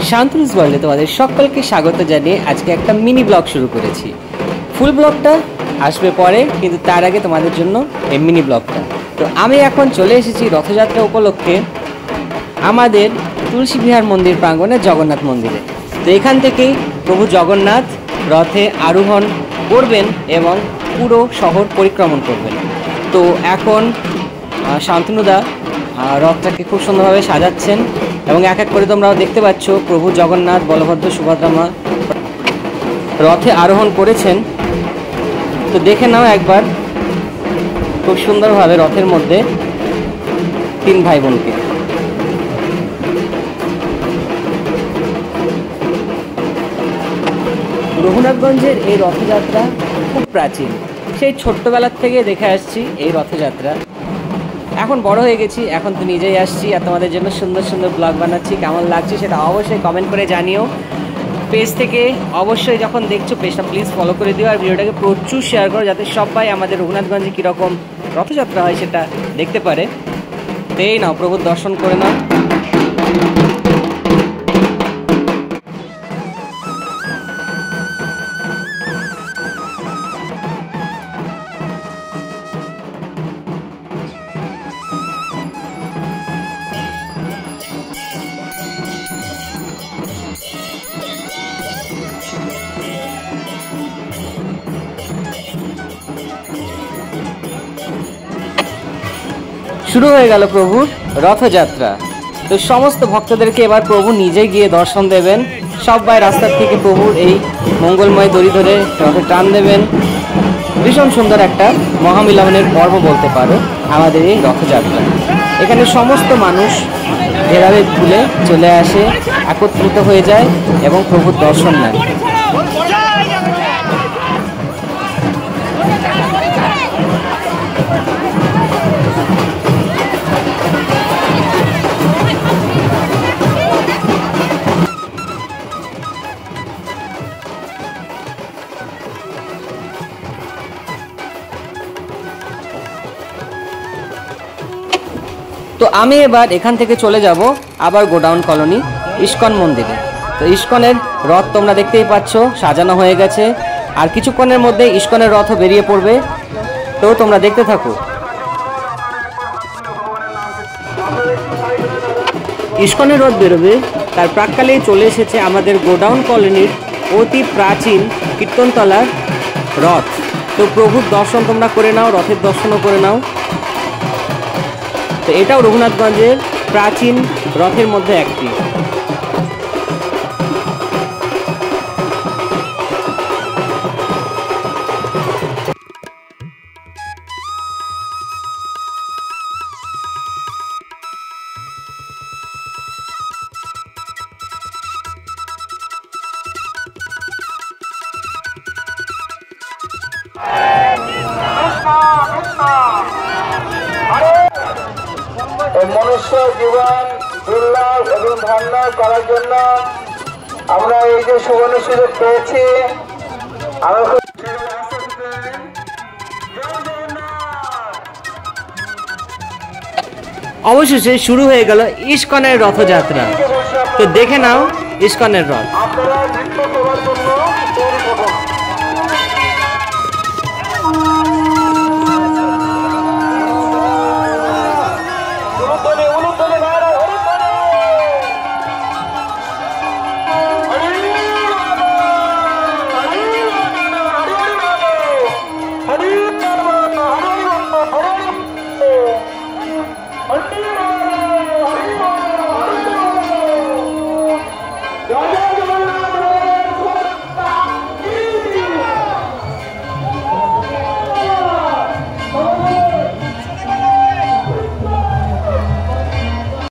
শান্তনুস ওয়ার্ল্ডে তোমাদের সকলকে স্বাগত জানিয়ে আজকে একটা মিনি ব্লগ শুরু করেছি। ফুল ব্লগটা আসবে পরে, কিন্তু তার আগে তোমাদের জন্য এই মিনি ব্লগটা। তো আমি এখন চলে এসেছি রথযাত্রা উপলক্ষে আমাদের তুলসী বিহার মন্দির প্রাঙ্গণে জগন্নাথ মন্দিরে। তো এখান থেকেই প্রভু জগন্নাথ রথে আরোহণ করবেন এবং পুরো শহর পরিক্রমণ করবেন। তো এখন শান্তনুদা রথটাকে খুব সুন্দরভাবে সাজাচ্ছেন এবং এক এক করে তোমরাও দেখতে পাচ্ছ প্রভু জগন্নাথ, বলভদ্র, সুভদ্রা মা রথে আরোহণ করেছেন। তো দেখে নাও একবার খুব সুন্দরভাবে রথের মধ্যে তিন ভাই বোনকে। রঘুনাথগঞ্জের এই রথযাত্রা খুব প্রাচীন, সেই ছোট্টবেলার থেকে দেখে আসছি এই রথযাত্রা। এখন বড় হয়ে গেছি, এখন তো নিজেই আসছি আর তোমাদের জন্য সুন্দর সুন্দর ব্লগ বানাচ্ছি। কেমন লাগছে সেটা অবশ্যই কমেন্ট করে জানিও। পেজ থেকে অবশ্যই যখন দেখছো পেজটা প্লিজ ফলো করে দিও আর ভিডিওটাকে প্রচুর শেয়ার করো, যাতে সবাই আমাদের রঘুনাথগঞ্জে কীরকম রথযাত্রা হয় সেটা দেখতে পারে। তো এই নাও, প্রভুর দর্শন করে নাও। শুরু হয়ে গেল প্রভুর রথযাত্রা। তো সমস্ত ভক্তদেরকে এবার প্রভু নিজে গিয়ে দর্শন দেবেন। সবাই রাস্তার থেকে প্রভুর এই মঙ্গলময় দড়ি ধরে রথে টান দেবেন। ভীষণ সুন্দর একটা মহামিলনের পর্ব বলতে পারো আমাদের এই রথযাত্রা। এখানে সমস্ত মানুষ ভেদাভেদ ভুলে চলে আসে, একত্রিত হয়ে যায় এবং প্রভুর দর্শন নেন। তো আমি এবার এখান থেকে চলে যাব আবার গোডাউন কলোনি ইস্কন মন্দিরে। তো ইস্কনের রথ তোমরা দেখতেই পাচ্ছ সাজানো হয়ে গেছে, আর কিছুক্ষণের মধ্যে ইস্কনের রথও বেরিয়ে পড়বে। তো তোমরা দেখতে থাকো। ইস্কনের রথ বেরোবে তার প্রাক্কালেই চলে এসেছে আমাদের গোডাউন কলোনির অতি প্রাচীন কীর্তনতলার রথ। তো প্রভুর দর্শন তোমরা করে নাও, রথের দর্শনও করে নাও। তো এটাও রঘুনাথগঞ্জের প্রাচীন রথের মধ্যে একটি। মনুষ্য জীবন উল্লাস এবং ধন্য করার জন্য আমরা এই যে সুবর্ণ সুযোগ পেয়েছি। অবশেষে শুরু হয়ে গেল ইস্কনের রথযাত্রা। তো দেখে নাও ইস্কনের রথ। আপনারা